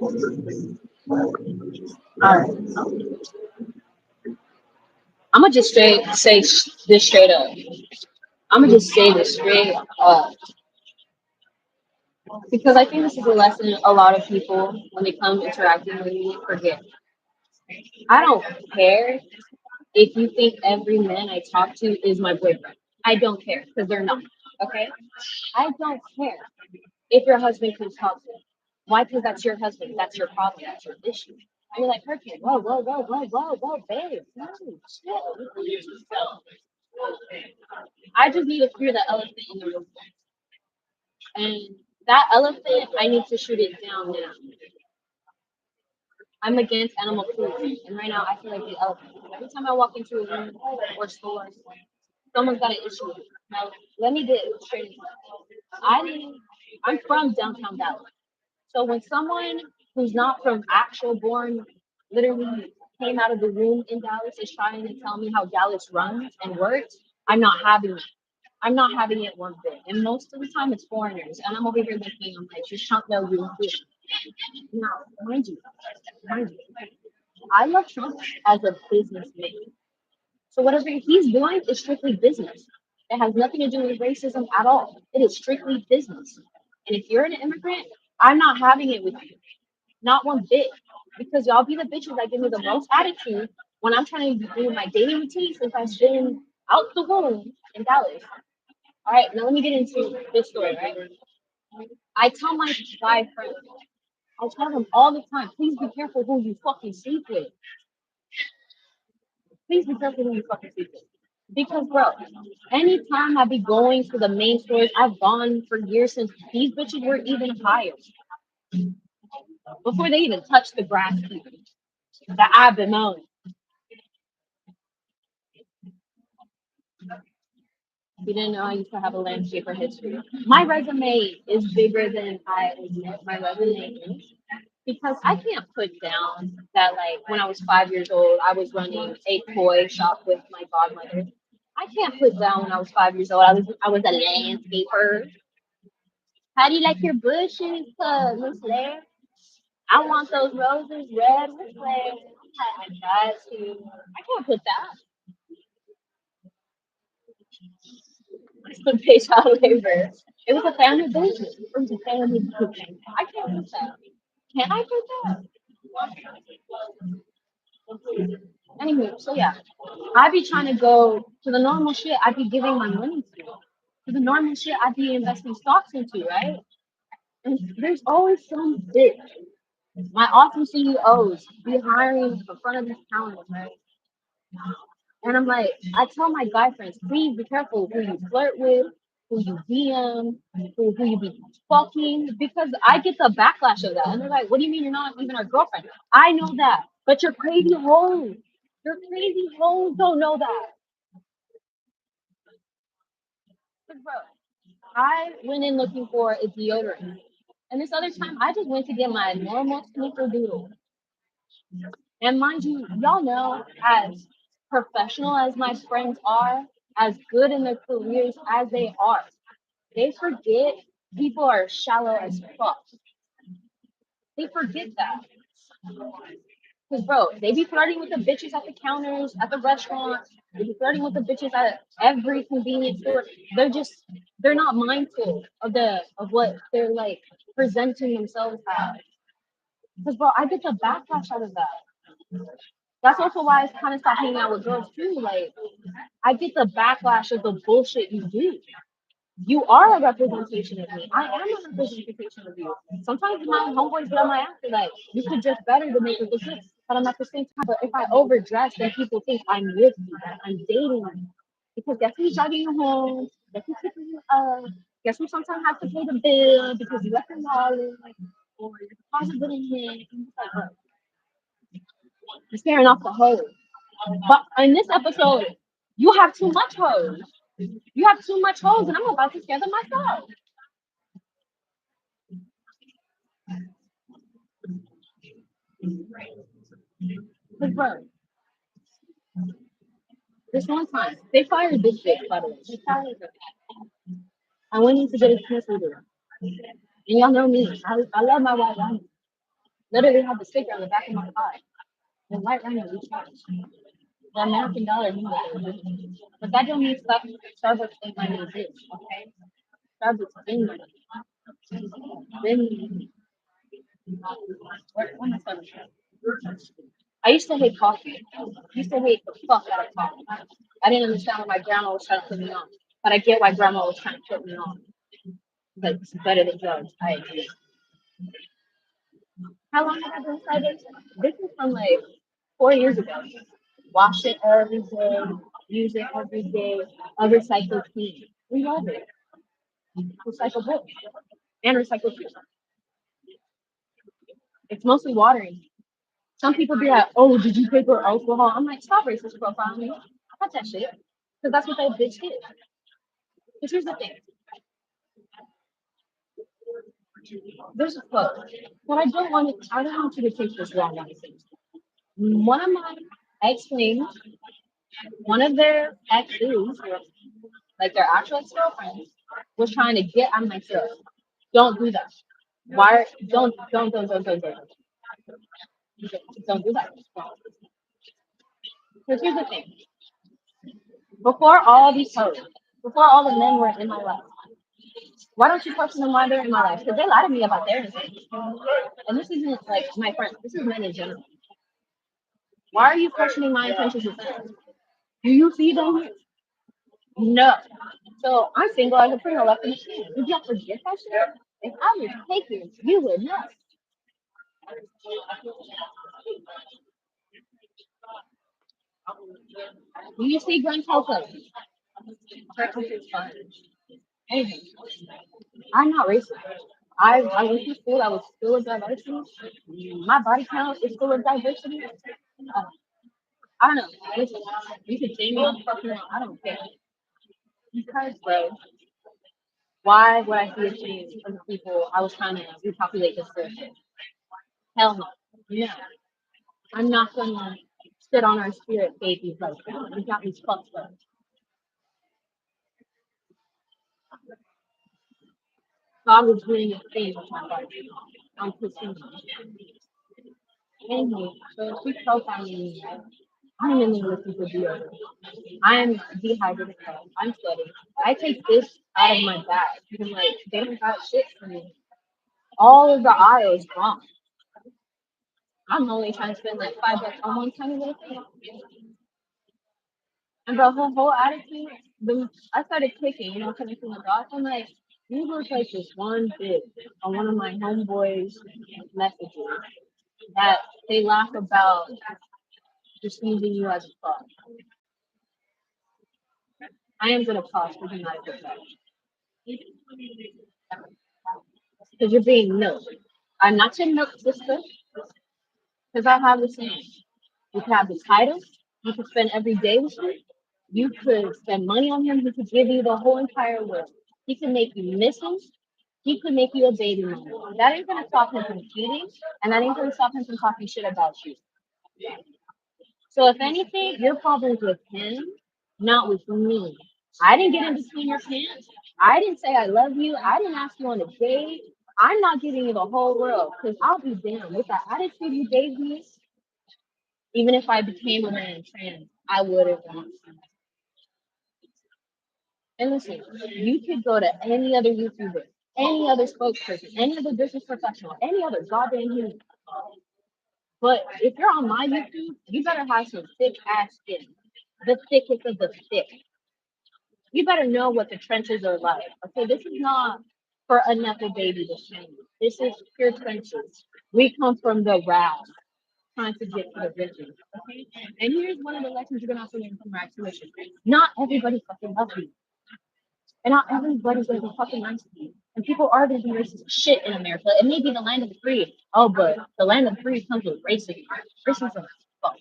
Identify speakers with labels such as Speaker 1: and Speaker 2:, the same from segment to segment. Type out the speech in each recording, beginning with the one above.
Speaker 1: All right, I'm gonna just this straight up. I'm gonna just say this straight up because I think this is a lesson a lot of people when they come interacting with me forget. I don't care if you think every man I talk to is my boyfriend. I don't care because they're not. Okay, I don't care if your husband can talk to you. Why? Because that's your husband. That's your problem. That's your issue. And you're like, Hurricane, whoa, whoa, whoa, whoa, whoa, whoa, babe. No, shit. I just need to clear the elephant in the room. And that elephant, I need to shoot it down now. I'm against animal cruelty. And right now, I feel like the elephant. Every time I walk into a room or store, someone's got an issue with it. Now, let me get straight into it. I'm from downtown Dallas. So when someone who's not from actual born, literally came out of the womb in Dallas is trying to tell me how Dallas runs and works, I'm not having it. I'm not having it one bit. And most of the time it's foreigners. And I'm over here looking, I'm like, you Trump know you here. Now, mind you, I love Trump as a businessman. So whatever he's doing is strictly business. It has nothing to do with racism at all. It is strictly business. And if you're an immigrant, I'm not having it with you. Not one bit. Because y'all be the bitches that give me the most attitude when I'm trying to do my daily routine since I've been out the womb in Dallas. All right, now let me get into this story, right? I tell my guy friends, I tell them all the time, please be careful who you fucking sleep with. Please be careful who you fucking sleep with. Because, bro, anytime I be going to the main stores, I've gone for years since these bitches were even higher. Before they even touched the grass that I've been mowing. You didn't know I used to have a landscaper history. My resume is bigger than I admit my resume is because I can't put down that like when I was 5 years old, I was running a toy shop with my godmother. I can't put down when I was 5 years old. I was a landscaper. How do you like your bushes, Miss Lair? I want those roses red, Miss Lair. I got to. I can't put that. Unpaid child labor. It was a family business. It was a family business. I can't put that. Can I put that? Anyway, so yeah, I be trying to go to the normal shit I be giving my money to the normal shit I be investing stocks into, right? And there's always some bitch. My awesome CEOs be hiring in front of these counters, right? And I'm like, I tell my guy friends, please be careful who you flirt with, who you DM, who you be fucking, because I get the backlash of that. And they're like, what do you mean you're not even our girlfriend? I know that, but your crazy hoes, your crazy hoes don't know that. But bro, I went in looking for a deodorant. And this other time, I just went to get my normal sneaker doodle. And mind you, y'all know, as professional as my friends are, as good in their careers as they are, they forget people are shallow as fuck. They forget that. Because, bro, they be flirting with the bitches at the counters, at the restaurants. They be flirting with the bitches at every convenience store. They're not mindful of what they're like presenting themselves as. Because, bro, I get the backlash out of that. That's also why I kind of stopped hanging out with girls too. Like, I get the backlash of the bullshit you do. You are a representation of me. I am a representation of you. Sometimes my homeboys get on my ass. They're like, you could dress better to make it look good. But I'm at the same time, but if I overdress, then people think I'm with you, that I'm dating you. Because guess who's driving you home? Guess who's picking you up? Guess who sometimes has to pay the bill because you left your wallet or your deposit didn't hit. And it's like, bro, you're scaring off the hose. But in this episode, you have too much hose. You have too much hose, and I'm about to scare them myself. Because, bro, this one time, they fired this bitch, by the way. They fired her. I went in to get a cancer there. And y'all know me. I love my white woman. Literally have the sticker on the back of my car. The white rhino recharge. The American dollar means what they do. But that don't mean stuff Starbucks think money exists, okay? Starbucks been money. Been where my son? I used to hate coffee. I used to hate the fuck out of coffee. I didn't understand why my grandma was trying to put me on. But I get why grandma was trying to put me on. Like it's better than drugs. I agree. How long have I been cited? This is from like 4 years ago. Wash it every day, use it every day, a recycle clean. We love it. Recycle books and recycle food. It's mostly watering. Some people be like, oh, did you take her alcohol? I'm like, stop racist profiling me. Cut that shit. Because that's what that bitch did. But here's the thing. There's a quote. But I don't want you to take this wrong. One of my ex-flings, one of their exes, like their actual ex-girlfriends, was trying to get on my throat. Don't do that. Why? Don't do that. Because here's the thing. Before all these hoes, before all the men were in my life, why don't you question them why they're in my life? Because they lie to me about their intentions. And this isn't like my friends. This is men in general. Why are you questioning my intentions with them? Do you see them? No. So I'm single. I can put a left in the stand. Did y'all forget that shit? If I was taken, you would know. Do you see Glenn Telco? It's fun. Anything. I'm not racist. I went to school. I was full of diversity. My body count is full of diversity. I don't know. Listen, you can say me on fucking wrong. I don't care. Because, bro, why would I see a change from the people I was trying to repopulate this earth? Hell no. No. I'm not gonna sit on our spirit babies like that. We got these fucked up. God was doing a thing with my body. I'm pushing. Anyway, so she's profiling me. I'm in the looking for deodorant. I'm dehydrated. I'm sweating. I take this out of my bag. I'm like, they don't got shit for me. All of the aisles gone. I'm only trying to spend like $5 on one tiny little thing. And the whole attitude, I started kicking, connecting the dots. I'm like, you look like this one bit on one of my homeboys' messages that they laugh about just using you as a fuck. I am gonna pause for you not to that because you're being milked. I'm not your milk sister because I have the same. You could have the title. You could spend every day with him. You could spend money on him. He could give you the whole entire world. He could make you miss him. He could make you a baby mama. That ain't gonna stop him from cheating, and that ain't gonna stop him from talking shit about you. So if anything, your problem's with him, not with me. I didn't get in between your pants. I didn't say I love you. I didn't ask you on a date. I'm not giving you the whole world because I'll be damned with the attitude you gave me. Even if I became a man trans, I wouldn't want you. And listen, you could go to any other YouTuber, any other spokesperson, any other business professional, any other goddamn human. But if you're on my YouTube, you better have some thick ass skin, the thickest of the thick. You better know what the trenches are like. Okay, this is not for a knuckle baby to shame. This is pure trenches. We come from the route, trying to get to the riches. Okay, and here's one of the lessons you're gonna have to learn from our tuition. Not everybody fucking loves you. And not everybody's gonna be fucking nice to you. And people are gonna be racist as shit in America. It may be the land of the free. Oh, but the land of the free comes with racism. Racism is fuck.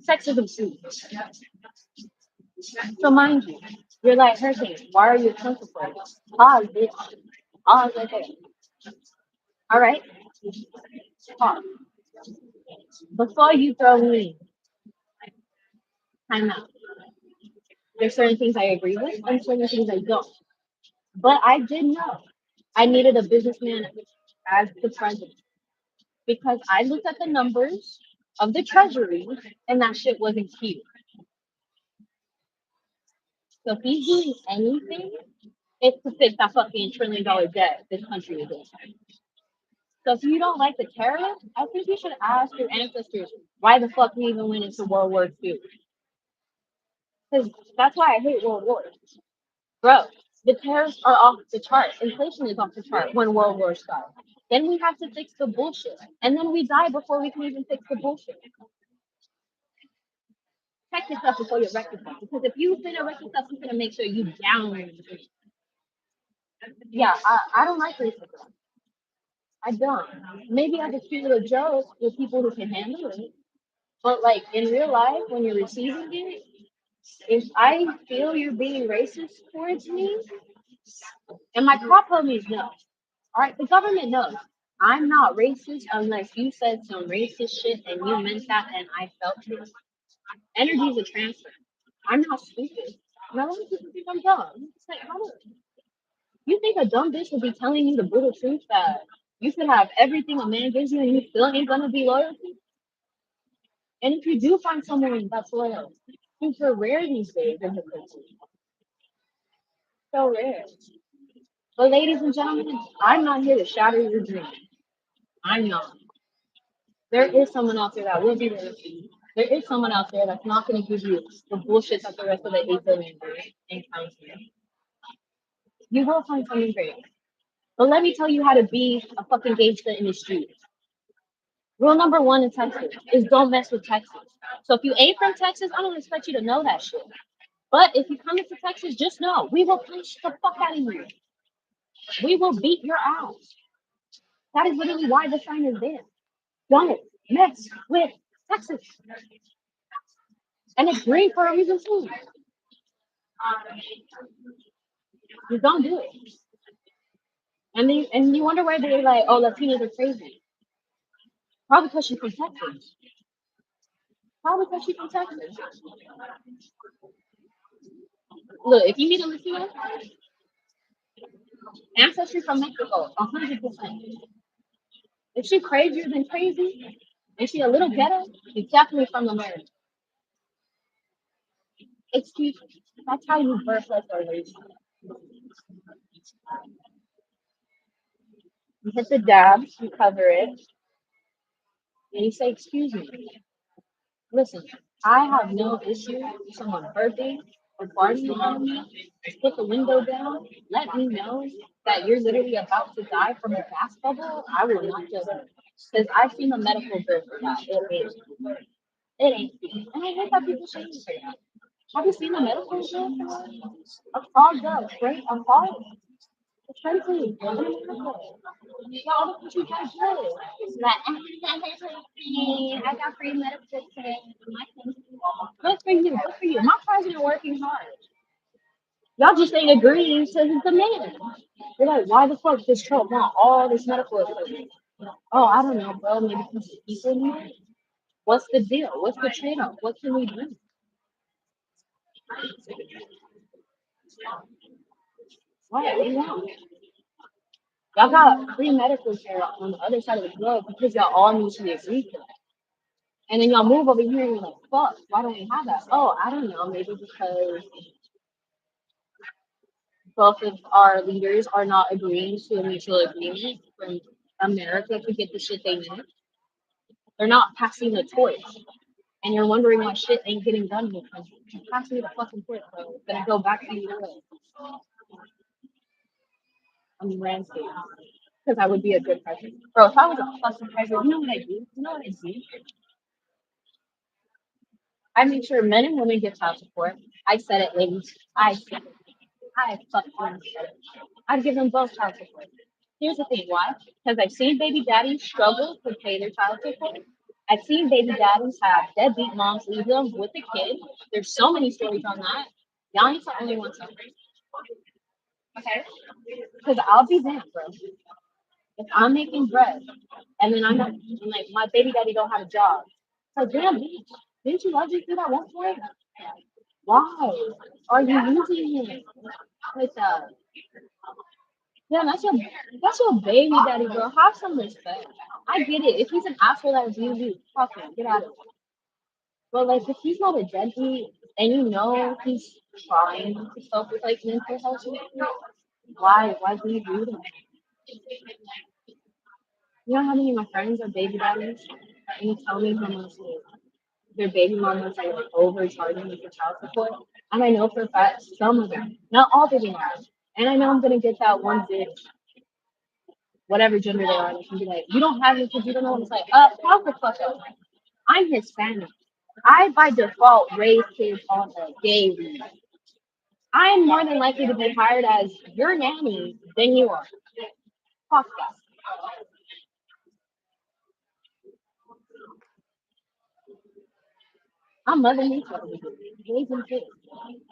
Speaker 1: Sexism too. So mind you, you're like Hurricane, why are you offensive for it? Pause, bitch. Pause right there. All right? Pause. Before you throw me, time out. There's certain things I agree with and certain things I don't. But I did know. I needed a businessman as the president because I looked at the numbers of the treasury and that shit wasn't cute. So if he's doing anything, it's to fix that fucking $1 trillion debt this country is in. So if you don't like the tariff, I think you should ask your ancestors why the fuck we even went into World War II. Because that's why I hate World Wars. Bro, the tariffs are off the chart. Inflation is off the chart when World War starts. Then we have to fix the bullshit. And then we die before we can even fix the bullshit. Check yourself before you wreck yourself. Because if you finna wreck yourself, you're gonna make sure you down. Yeah, I don't like racism. I don't. Maybe as a cute little joke with people who can handle it. But like in real life, when you're receiving it, if I feel you're being racist towards me, and my crop homies know, all right, the government knows. I'm not racist unless you said some racist shit and you meant that and I felt it. Energy is a transfer. I'm not stupid. And a lot of people think I'm dumb. It's like, how do you think a dumb bitch would be telling you the brutal truth that you could have everything a man gives you and you still ain't gonna be loyal to? And if you do find someone that's loyal, super rare these days in the country. So rare. But ladies and gentlemen, I'm not here to shatter your dream. I'm not. There is someone out there that will be there for you. There is someone out there that's not going to give you the bullshit that the rest of the 8 billion do and counting. You will find something great. But let me tell you how to be a fucking gangster in the street. Rule number one in Texas is don't mess with Texas. So if you ain't from Texas, I don't expect you to know that shit. But if you come into Texas, just know we will punch the fuck out of you. We will beat your ass. That is literally why the sign is there. Don't mess with Texas. And it's green for a reason too. You don't do it. And you wonder why they're like, oh, Latinos are crazy. Probably because she's from Texas. Probably because she's from Texas. Look, if you meet a Latino, ancestry from Mexico, 100%. If she crazier than crazy, and she a little ghetto, she's definitely from America. Excuse me. That's how you birth us or raise. You hit the dab, you cover it, and you say, excuse me. Listen, I have no issue with someone's birthday or partying on me. Just put the window down. Let me know that you're literally about to die from a gas bubble. I will not judge it. Because I've seen the medical bill for that. It ain't cute. And I hate that people shame me for that. Have you seen the medical bill for that? A clogged up, right? A clog? It's crazy. In America. Y'all look what you guys do. Like, I got free medical care. Good for you. Good for you. My president working hard. Y'all just ain't agreeing to his demand. You're like, why the fuck does Trump want all this medical equipment? Oh, I don't know, bro. Maybe because people need it. What's the deal? What's the trade-off? What can we do? What do you want? Y'all got free medical care on the other side of the globe because y'all all mutually agree to that. And then y'all move over here and you're like, fuck, why don't we have that? Oh, I don't know, maybe because both of our leaders are not agreeing to a mutual agreement from America to get the shit they need. They're not passing the torch. And you're wondering why shit ain't getting done in the country. Pass me the fucking torch, bro. It's gonna go back to you. I'm rancid. Because I would be a good president. Bro, if I was a fucking president, you know what I do? You know what I do? I make sure men and women get child support. I said it, ladies. I said it. I fucking said it. I'd give them both child support. Here's the thing, why? Because I've seen baby daddies struggle to pay their child support. I've seen baby daddies have deadbeat moms leave them with a kid. There's so many stories on that. Y'all ain't the only one suffering. Okay? Because I'll be damned, bro. If I'm making bread and then I'm not, and like my baby daddy don't have a job. So damn, bitch, didn't you love me through that one point? Why are you using him like that? Yeah, that's your baby daddy, bro. Have some respect. I get it. If he's an asshole that abused you, fuck him. Get out of it. But like, if he's not a deadbeat and you know he's trying to help with like mental health, why do you do that? You know how many of my friends are baby daddies, and you tell me how much like, their baby mamas are like overcharging them for child support, and I know for a fact some of them, not all baby mamas, and I know I'm gonna get that one bitch, whatever gender they are, and she can be like, you don't have any kids, you don't know what it's like. Fuck the fuck up. I'm Hispanic. I by default raise kids on a gay leave. I am more than likely to be hired as your nanny than you are. Fuck that. I'm Mother Nature raising kids.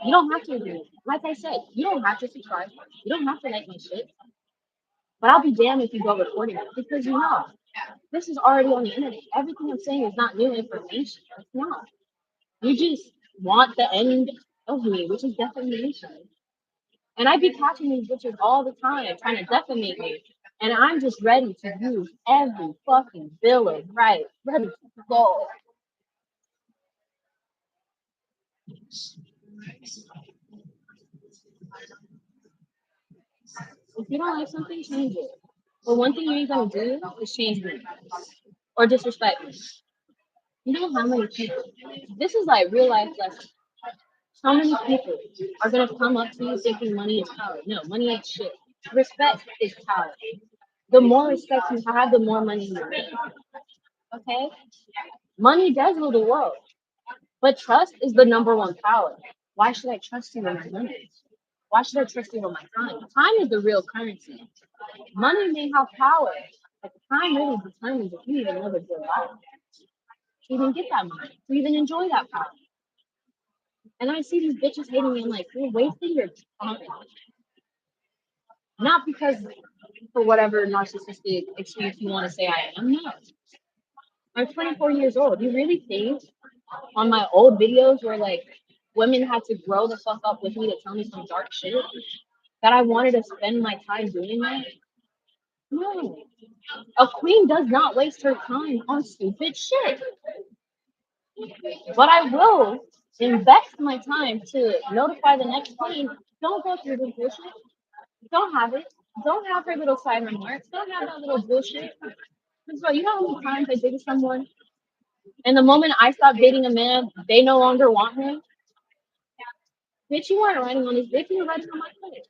Speaker 1: You don't have to agree. Like I said, you don't have to subscribe. You don't have to like my shit. But I'll be damned if you go recording it because you know this is already on the internet. Everything I'm saying is not new information. It's not. You just want the end of me, which is defamation. And I be catching these bitches all the time trying to defamate me. And I'm just ready to use every fucking bill of rights, ready to go. If you don't like something, change it. But one thing you ain't gonna do is change me or disrespect me. You know how many people? This is like real life lesson. How many people are gonna come up to you thinking money is power? No, money ain't shit. Respect is power. The more respect you have, the more money you make. Okay? Money does rule the world, but trust is the number one power. Why should I trust you with my money? Why should I trust you with my time? Time is the real currency. Money may have power, but time really determines if you even live a good life, to even get that money, to even enjoy that power. And I see these bitches hating me. I'm like, you're wasting your time. Not because for whatever narcissistic excuse you want to say I am. I'm not. I'm 24 years old. You really think on my old videos where like women had to grow the fuck up with me to tell me some dark shit that I wanted to spend my time doing that? No. A queen does not waste her time on stupid shit. But I will invest my time to notify the next queen. Don't go through this bullshit. Don't have it. Don't have her little side remarks. Don't have that little bullshit. So you know how many times I dated someone, and the moment I stop dating a man, they no longer want him. Bitch, you weren't writing on this. Bitch, you were writing on my credit.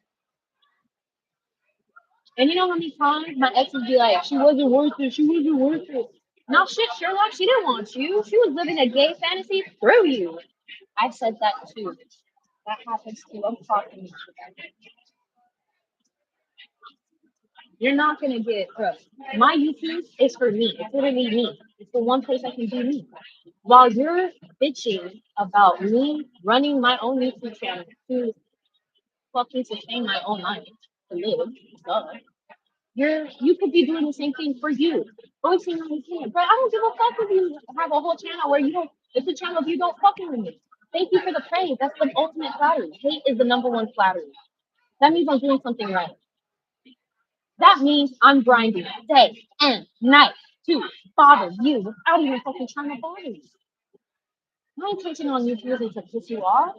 Speaker 1: And you know how many times my ex would be like, she wasn't worth it. She wasn't worth it. No shit, Sherlock. She didn't want you. She was living a gay fantasy through you. I said that too. That happens too. I'm talking to you. You're not gonna get, bro. My YouTube is for me. It's literally me. It's the one place I can be me. While you're bitching about me running my own YouTube channel to fucking sustain my own life to live, duh. You could be doing the same thing for you. Voicing on you can. But I don't give a fuck if you have a whole channel where you don't it's a channel if you don't fucking with me. Thank you for the praise. That's the ultimate flattery. Hate is the number one flattery. That means I'm doing something right. That means I'm grinding day and night to bother you without even fucking trying to bother you. My intention on YouTube isn't to piss you off.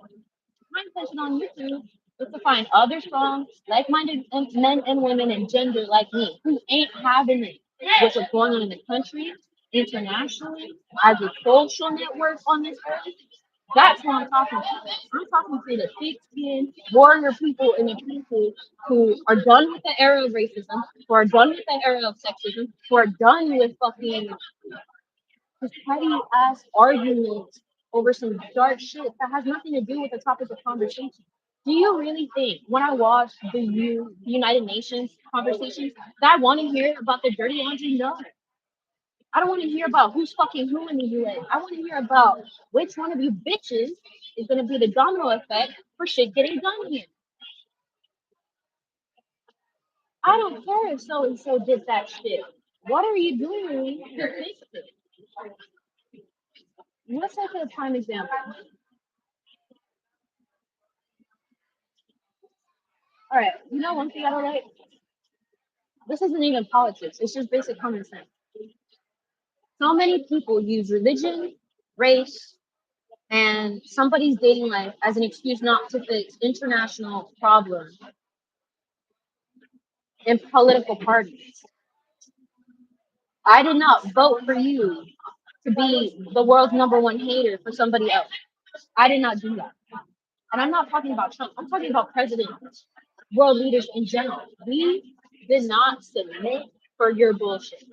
Speaker 1: My intention on YouTube is to find other strong, like-minded men and women and gender like me who ain't having it with what's going on in the country, internationally, as a social network on this earth. That's what I'm talking to. I'm talking to the thick-skinned warrior people and the people who are done with the era of racism, who are done with the era of sexism, who are done with fucking just petty ass arguments over some dark shit that has nothing to do with the topic of conversation. Do you really think when I watch the United Nations conversations that I want to hear about the dirty laundry? No. I don't want to hear about who's fucking who in the UN. I want to hear about which one of you bitches is going to be the domino effect for shit getting done here. I don't care if so and so did that shit. What are you doing to fix it? Let's take a prime example. All right, you know one thing I don't like? This isn't even politics. It's just basic common sense. So many people use religion, race, and somebody's dating life as an excuse not to fix international problems in political parties. I did not vote for you to be the world's number one hater for somebody else. I did not do that. And I'm not talking about Trump. I'm talking about presidents, world leaders in general. We did not submit for your bullshit.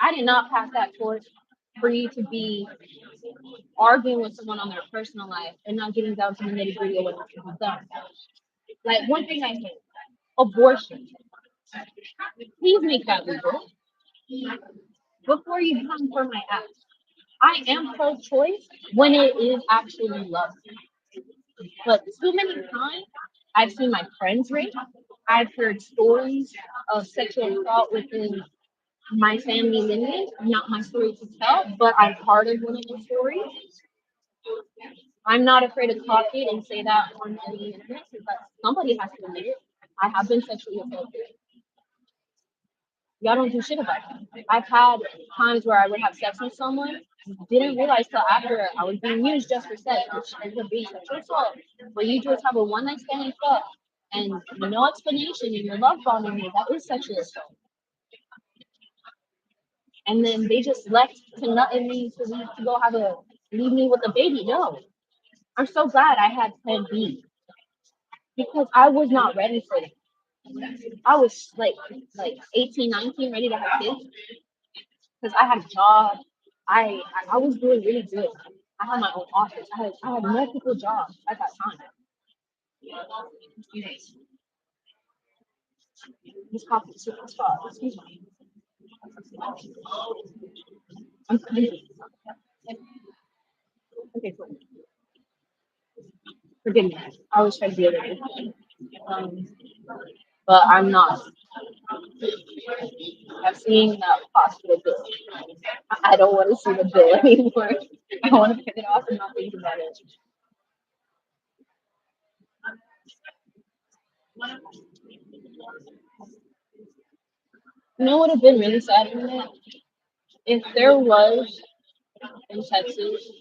Speaker 1: I did not pass that torch for you to be arguing with someone on their personal life and not getting down to the nitty gritty of what needs to be done. Like one thing I hate, abortion. Please make that legal before you come for my ass. I am pro-choice when it is actually love. But too many times I've seen my friends rape. I've heard stories of sexual assault within my family lineage. Not my story to tell, but I'm part of one of the stories. I'm not afraid to talk it and say that on the internet because somebody has to admit it. I have been sexually assaulted. Y'all don't do shit about it. I've had times where I would have sex with someone, didn't realize till after I was being used just for sex, which ends up being sexual assault. But you just have a one night stand and fuck, and no explanation, and you're love bombing me. That is sexual assault. And then they just left to nut in me to leave to go have a leave me with a baby. No, I'm so glad I had Plan B because I was not ready for it. I was like 18, 19, ready to have kids because I had a job. I was doing really good. I had my own office. I had multiple jobs at that time. Excuse me. This coffee is super spot. Excuse me. I'm crazy. Okay, cool. Forgive me. I always try to be a little bit. Um, but I'm not. I'm seeing that hospital bill. I don't want to see the bill anymore. I want to pay it off and not think about it. You know what would have been really sad in that? If there was in Texas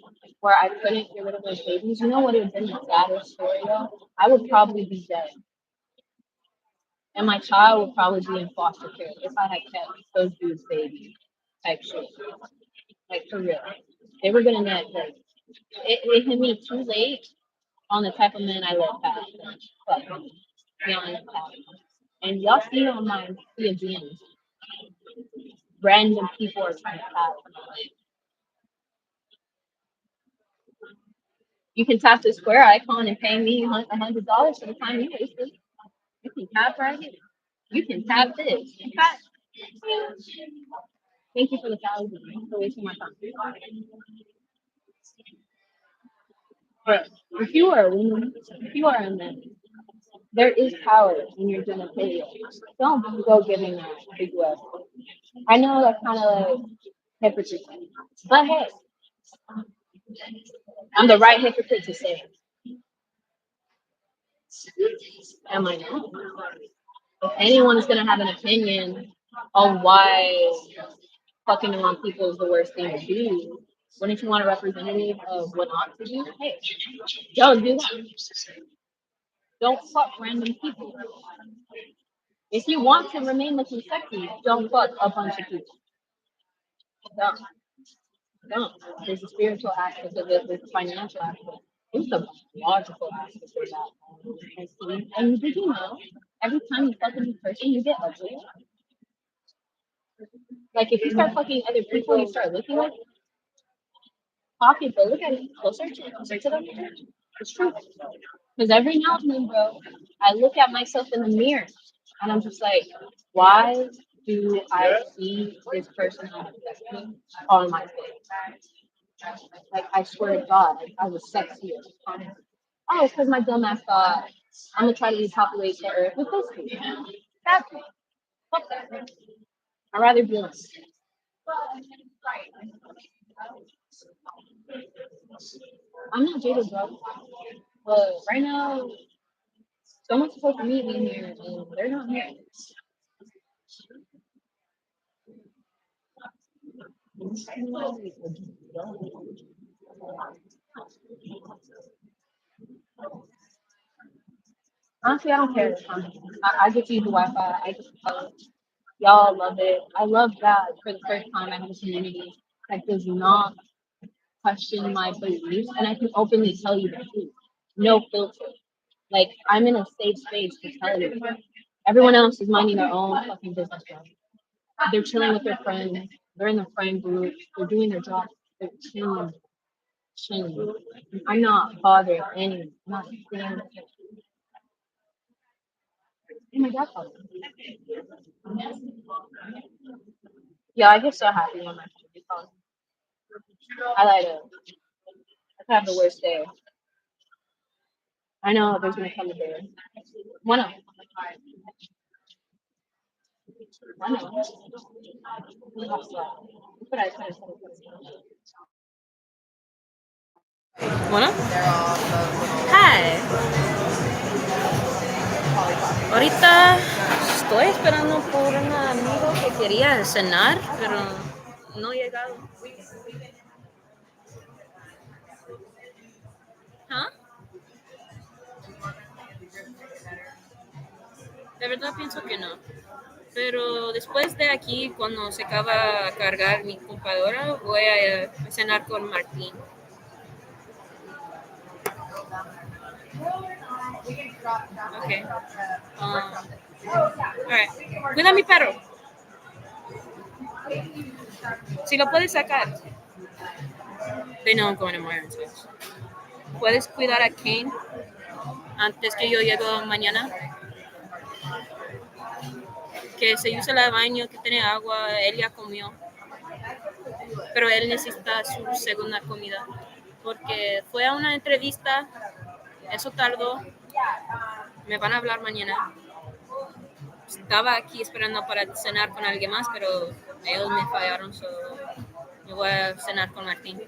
Speaker 1: where I couldn't get rid of those babies, you know what would have been the saddest story though? I would probably be dead. And my child would probably be in foster care if I had kept those dudes' babies type shit. Like for real. They were gonna net like it hit me too late on the type of men I let pass. But beyond that. And y'all see on my DMs, random people are trying to pass. You can tap the square icon and pay me $100 for the time you wasted. You can tap right here. You can tap this. In fact, thank you for the 1,000 for wasting my time. But if you are a woman, if you are a man, there is power in your genitalia. Don't go giving that big love. I know that's kind of like hypocrisy, but hey, I'm the right hypocrite to say it. Am I not? If anyone is gonna have an opinion on why fucking the wrong people is the worst thing to do, wouldn't you want a representative of what not to do? Hey, don't do that. Don't fuck random people. If you want to remain looking sexy, don't fuck a bunch of people. Don't. Don't. There's a spiritual aspect of it, there's a financial aspect. There's a logical aspect of that. And did you know, every time you fuck a new person, you get ugly? Like if you start fucking other people, you start looking like pocket, but look at it closer to them. It's true. Because every now and then, bro, I look at myself in the mirror and I'm just like, why do I see this person on my face? Like I swear to God, like, I was sexier. Oh, it's because my dumb ass thought I'm gonna try to repopulate the earth with pussy. That's it. Fuck that. I'd rather be like, I'm not jaded, bro. But right now, Someone's supposed to meet me here, and they're not here. Honestly, I don't care. I get to use the Wi-Fi. I just y'all love it. I love that for the first time I have a community that does not question my beliefs, and I can openly tell you the truth. No filter. Like I'm in a safe space to tell you. Everyone else is minding their own fucking business, bro. They're chilling with their friends. They're in the friend group. They're doing their job. They're chilling, chilling. I'm not bothering anyone. I'm not saying. Oh my god. Yeah, I get so happy when my community calls. I like it. I could have the worst day. I know there's gonna come a day. One of one of
Speaker 2: Bueno, hi. Ahorita estoy esperando por un amigo que quería cenar, pero no ha llegado. ¿Ah? De verdad pienso que no. Pero después de aquí, cuando se acaba de cargar mi computadora, voy a cenar con Martín. Okay. Alright. Cuida a mi perro. Si lo puedes sacar. They know I'm going to Myron's house. ¿Puedes cuidar a Kane antes que yo llego mañana? Que se use el baño, que tiene agua, él ya comió. Pero él necesita su segunda comida. Porque fue a una entrevista, eso tardó, me van a hablar mañana. Estaba aquí esperando para cenar con alguien más, pero ellos me fallaron, so me voy a cenar con Martín.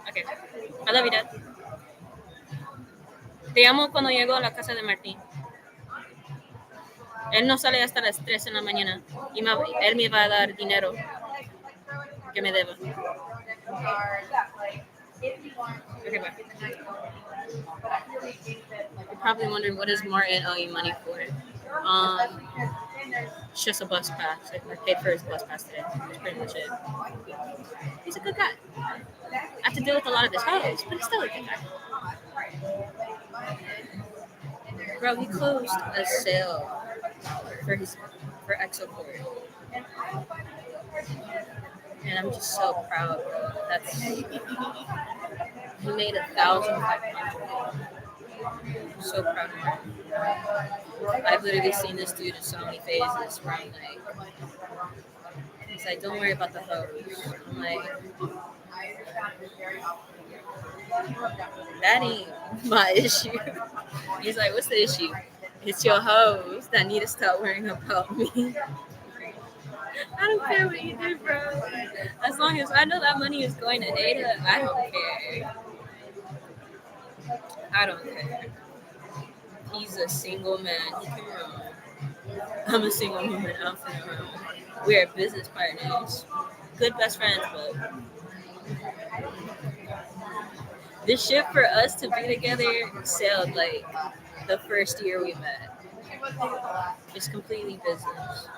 Speaker 2: Ok, a la vida. Te llamo cuando llego a la casa de Martín. Él no sale hasta las 3 en la mañana y él me va a dar dinero que me deba. Okay, bye. You're probably wondering, what does Martin owe you money for? It's just a bus pass. I paid for his bus pass today. That's pretty much it. He's a good guy. I have to deal with a lot of this house, but he's still a good guy. Bro, he closed a sale for Exoport. And I'm just so proud, bro. He made 1,500. I'm so proud of him. I've literally seen this dude in so many phases where I'm like, he's like, don't worry about the hose. I'm like, that ain't my issue. He's like, what's the issue? It's your hoes that need to stop worrying about me. I don't care what you do, bro. As long as I know that money is going to Ada, I don't care. I don't care. He's a single man. He can run. I'm a single woman. I'm finna run. We're business partners. Good best friends, but this shit for us to be together sailed like the first year we met. It's completely business.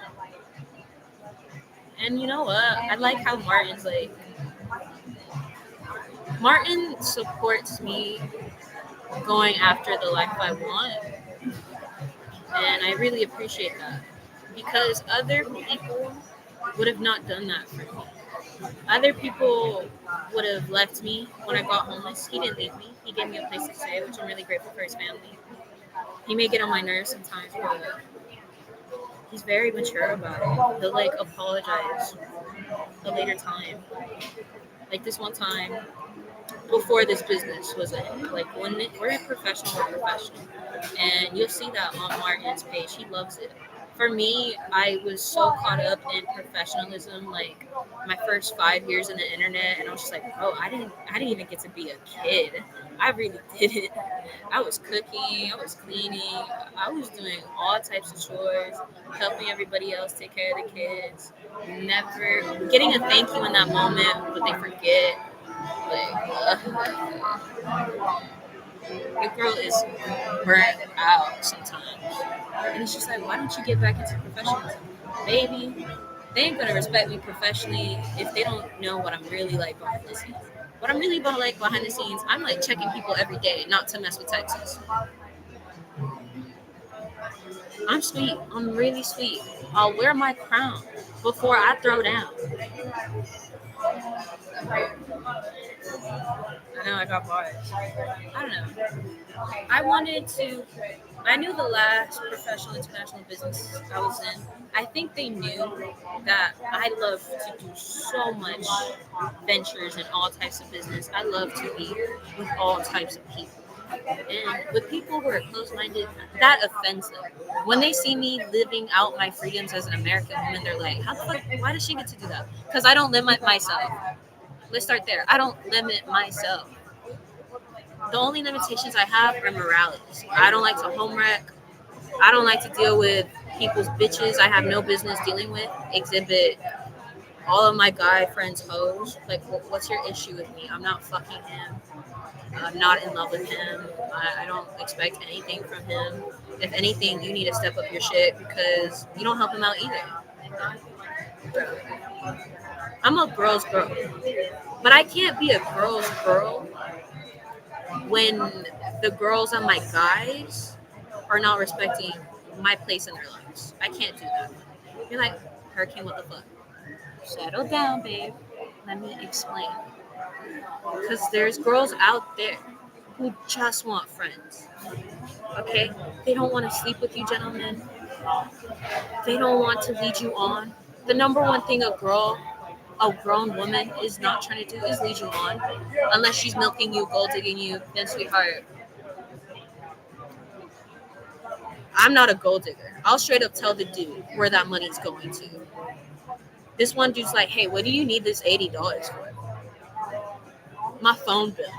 Speaker 2: And you know what? I like how Martin supports me going after the life I want. And I really appreciate that. Because other people would have not done that for me. Other people would have left me when I got homeless. He didn't leave me. He gave me a place to stay, which I'm really grateful for his family. He may get on my nerves sometimes, but he's very mature about it. He'll like apologize a later time. Like this one time before this business was in, like when we're professional, and you'll see that on Martin's page. He loves it. For me, I was so caught up in professionalism, like my first 5 years in the internet, and I was just like, oh, I didn't even get to be a kid. I really didn't. I was cooking, I was cleaning, I was doing all types of chores, helping everybody else take care of the kids. Never getting a thank you in that moment, but they forget. Your girl is burnt out sometimes. And it's just like, why don't you get back into professionalism? Baby, they ain't gonna respect me professionally if they don't know what I'm really like behind the scenes. What I'm really about like behind the scenes, I'm like checking people every day, not to mess with Texas. I'm sweet. I'm really sweet. I'll wear my crown before I throw down. I know I got bars. I don't know. I wanted to. I knew the last professional international business I was in. I think they knew that I love to do so much ventures and all types of business. I love to be with all types of people. And with people who are close minded, that offends them. When they see me living out my freedoms as an American woman, they're like, how the fuck, why does she get to do that? Because I don't limit myself. Let's start there. I don't limit myself. The only limitations I have are moralities. I don't like to home wreck. I don't like to deal with people's bitches I have no business dealing with. Exhibit all of my guy friends hoes. Like, what's your issue with me? I'm not fucking him. I'm not in love with him. I don't expect anything from him. If anything, you need to step up your shit because you don't help him out either. I'm a girl's girl, but I can't be a girl's girl when the girls on my guys are not respecting my place in their lives. I can't do that. You're like, Hurricane, what the fuck? Settle down, babe. Let me explain. Because there's girls out there who just want friends. Okay? They don't want to sleep with you, gentlemen. They don't want to lead you on. The number one thing a grown woman is not trying to do is lead you on. Unless she's milking you, gold digging you, then sweetheart, I'm not a gold digger. I'll straight up tell the dude where that money's going to. This one dude's like, hey, what do you need this $80 for? My phone bill.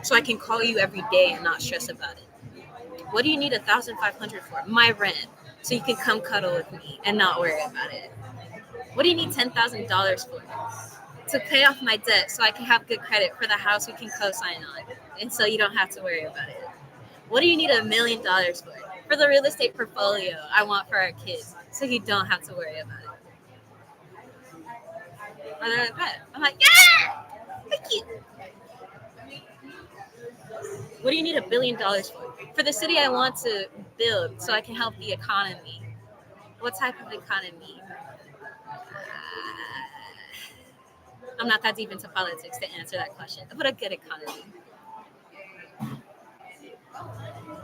Speaker 2: So I can call you every day and not stress about it. What do you need 1,500 for? My rent. So you can come cuddle with me and not worry about it. What do you need $10,000 for? To pay off my debt so I can have good credit for the house we can co-sign on. And so you don't have to worry about it. What do you need $1,000,000 for? For the real estate portfolio I want for our kids. So you don't have to worry about it. And they're like, what? I'm like, yeah! Thank you. What do you need $1 billion for? For the city I want to build so I can help the economy. What type of economy? I'm not that deep into politics to answer that question, but a good economy.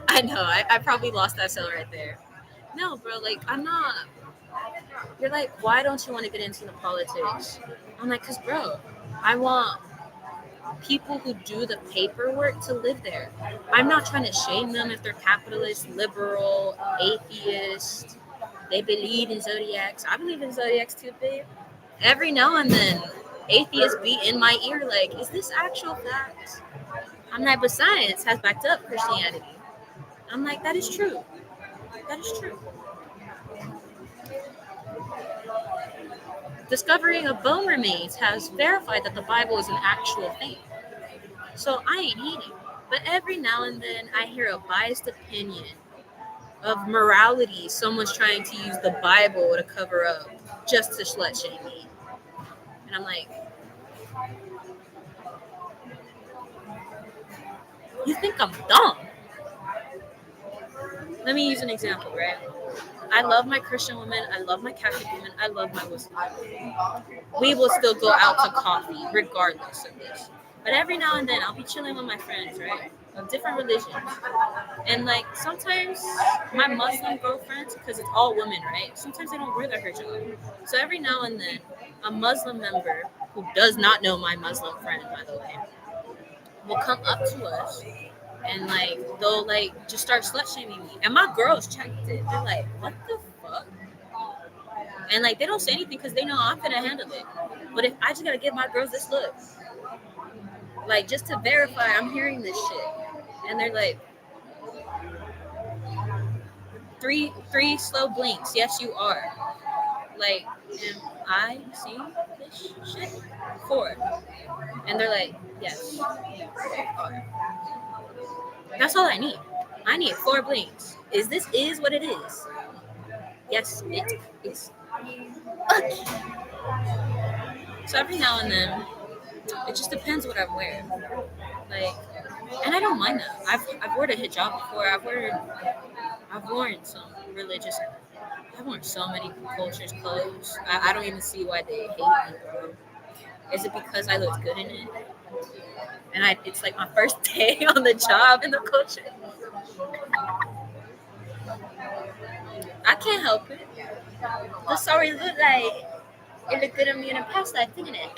Speaker 2: I know, I probably lost that sale right there. No, bro, like, I'm not. You're like, why don't you want to get into the politics? I'm like, because, bro, I want people who do the paperwork to live there. I'm not trying to shame them if they're capitalist, liberal, atheist. They believe in zodiacs. I believe in zodiacs too, babe. Every now and then, atheists be in my ear like, is this actual fact? I'm like, but science has backed up Christianity. I'm like, that is true. That is true. Discovering of bone remains has verified that the Bible is an actual thing. So I ain't hating. But every now and then I hear a biased opinion of morality. Someone's trying to use the Bible to cover up just to slut shame me. And I'm like, you think I'm dumb? Let me use an example, right? I love my Christian women. I love my Catholic women. I love my Muslim women. We will still go out to coffee regardless of this. But every now and then I'll be chilling with my friends, right? Of different religions. And like sometimes my Muslim girlfriends, because it's all women, right? Sometimes they don't wear their hijab. So every now and then a Muslim member who does not know my Muslim friend, by the way, will come up to us and like they'll like just start slut shaming me. And my girls checked it. They're like, what the fuck? And like they don't say anything because they know I'm gonna handle it. But if I just gotta give my girls this look, like just to verify I'm hearing this shit, and they're like, three slow blinks. Yes, you are. Like, am I seeing this shit? Four. And they're like, yes, you are. That's all I need. I need four blinks. Is what it is? Yes, it is. So every now and then, it just depends what I'm wearing. Like, and I don't mind that. I've worn a hijab before. I've worn some religious. I've worn so many cultures' clothes. I don't even see why they hate me, bro. Is it because I looked good in it? And it's like my first day on the job in the culture. I can't help it. That's sorry look like it looked good on me in a past life, didn't it?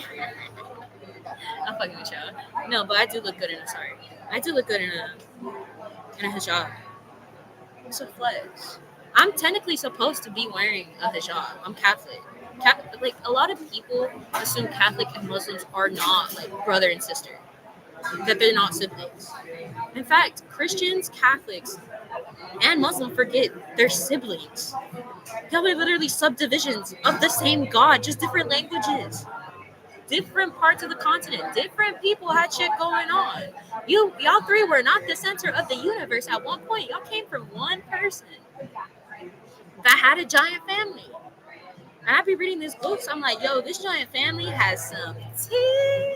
Speaker 2: I'm fucking with y'all. No, but I do look good in a sorry. I do look good in a hijab. It's a flex. I'm technically supposed to be wearing a hijab. I'm Catholic. Like a lot of people assume Catholic and Muslims are not like brother and sister. That they're not siblings. In fact, Christians, Catholics, and Muslims forget they're siblings. Y'all are literally subdivisions of the same God, just different languages, different parts of the continent, different people had shit going on. Y'all three were not the center of the universe at one point. Y'all came from one person that had a giant family. And I be reading these books, I'm like, yo, this giant family has some tea.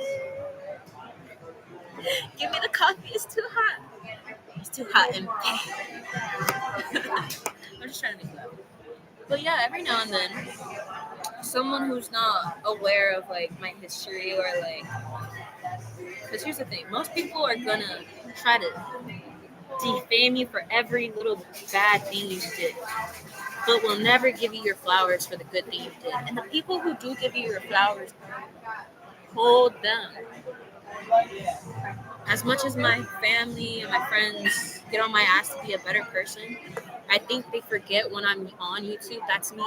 Speaker 2: Give me the coffee, it's too hot. It's too hot and I'm just trying to make love. But yeah, every now and then, someone who's not aware of like my history or like, because here's the thing, most people are gonna try to defame you for every little bad thing you did, but will never give you your flowers for the good thing you did. And the people who do give you your flowers, hold them. As much as my family and my friends get on my ass to be a better person, I think they forget when I'm on YouTube, that's me